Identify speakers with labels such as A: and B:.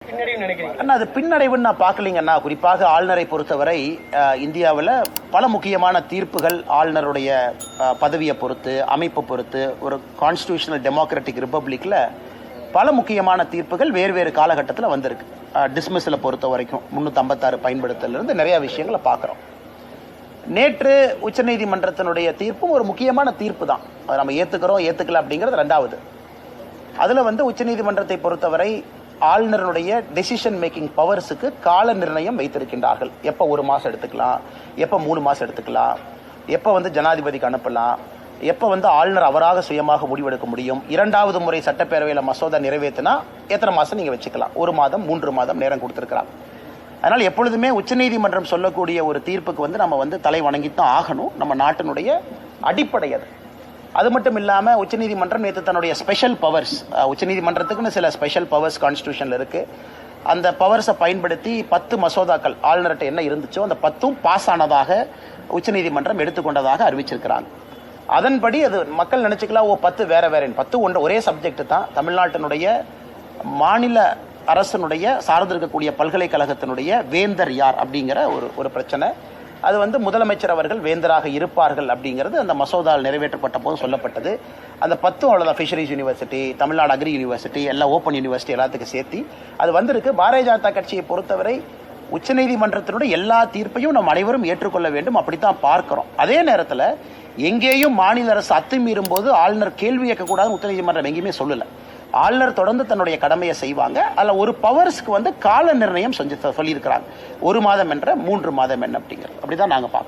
A: அது பின்னடைவுன்னு நான் பார்க்கலீங்கன்னா, குறிப்பாக ஆளுநரை பொறுத்தவரை இந்தியாவில் பல முக்கியமான தீர்ப்புகள் ஆளுநருடைய பதவியை பொறுத்து, அமைப்பை பொறுத்து, ஒரு கான்ஸ்டிடியூஷனல் டெமோக்ராட்டிக் ரிப்பப்ளிக்ல பல முக்கியமான தீர்ப்புகள் வேறு காலகட்டத்தில் வந்திருக்கு. டிஸ்மிஸில் பொறுத்த வரைக்கும் 356 பயன்படுத்தலிருந்து நிறைய விஷயங்களை பார்க்குறோம். நேற்று உச்சநீதிமன்றத்தினுடைய தீர்ப்பும் ஒரு முக்கியமான தீர்ப்பு தான். அதை நம்ம ஏற்றுக்கல அப்படிங்கிறது ரெண்டாவது. அதில் உச்சநீதிமன்றத்தை பொறுத்தவரை ஆளுநருடைய டெசிஷன் மேக்கிங் பவர்ஸுக்கு கால நிர்ணயம் வைத்திருக்கின்றார்கள். எப்போ 1 மாதம் எடுத்துக்கலாம், எப்போ 3 மாதம் எடுத்துக்கலாம், எப்போ ஜனாதிபதிக்கு அனுப்பலாம், எப்போ ஆளுநர் அவராக சுயமாக முடிவெடுக்க முடியும், 2வது முறை சட்டப்பேரவையில் மசோதா நிறைவேற்றினா எத்தனை மாதம் நீங்கள் வச்சுக்கலாம், 1 மாதம் 3 மாதம் நேரம் கொடுத்துருக்கலாம். அதனால் எப்பொழுதுமே உச்சநீதிமன்றம் சொல்லக்கூடிய ஒரு தீர்ப்புக்கு நம்ம தலை வணங்கித்தான் ஆகணும். நம்ம நாட்டினுடைய அடிப்படை அது. அது மட்டும் இல்லாமல் உச்சநீதிமன்றம் நேற்று தன்னுடைய ஸ்பெஷல் பவர்ஸ், உச்சநீதிமன்றத்துக்குன்னு சில ஸ்பெஷல் பவர்ஸ் கான்ஸ்டியூஷனில் இருக்குது. அந்த பவர்ஸை பயன்படுத்தி 10 மசோதாக்கள் ஆளுநர்கிட்ட என்ன இருந்துச்சோ அந்த 10ம் பாஸ் ஆனதாக உச்சநீதிமன்றம் எடுத்துக்கொண்டதாக அறிவிச்சிருக்கிறாங்க. அதன்படி அது மக்கள் நினச்சிக்கலாம், 10 வேறு 10 ஒரே சப்ஜெக்ட் தான். தமிழ்நாட்டினுடைய மாநில அரசனுடைய சார்ந்து இருக்கக்கூடிய பல்கலைக்கழகத்தினுடைய வேந்தர் யார் அப்படிங்கிற ஒரு பிரச்சனை. அது முதலமைச்சர் அவர்கள் வேந்தராக இருப்பார்கள் அப்படிங்கிறது அந்த மசோதாவில் நிறைவேற்றப்பட்ட போது சொல்லப்பட்டது. அந்த 10 அவ்வளோதான். Fisheries university, Tamil Nadu agri university, எல்லாம் ஓப்பன் யூனிவர்சிட்டி எல்லாத்துக்கும் சேர்த்து அது வந்திருக்கு. பாரதிய ஜனதா கட்சியை பொறுத்தவரை உச்சநீதிமன்றத்தினுடைய எல்லா தீர்ப்பையும் நம்ம அனைவரும் ஏற்றுக்கொள்ள வேண்டும், அப்படித்தான் பார்க்கிறோம். அதே நேரத்தில் எங்கேயும் மாநில அரசு அத்துமீறும் போது ஆளுநர் கேள்வி கேட்கக்கூடாதுன்னு உச்சநீதிமன்றம் எங்கேயுமே சொல்லலை. ஆளுநர் தொடர்ந்து தன்னுடைய கடமையை செய்வாங்க. அதில் ஒரு பவர்ஸ்க்கு கால நிர்ணயம் சொல்லியிருக்கிறாங்க. 1 மாதம் என்ற 3 மாதம் என்ன அப்படிங்கிறது. அப்படிதான் நாங்கள் பார்க்குறோம்.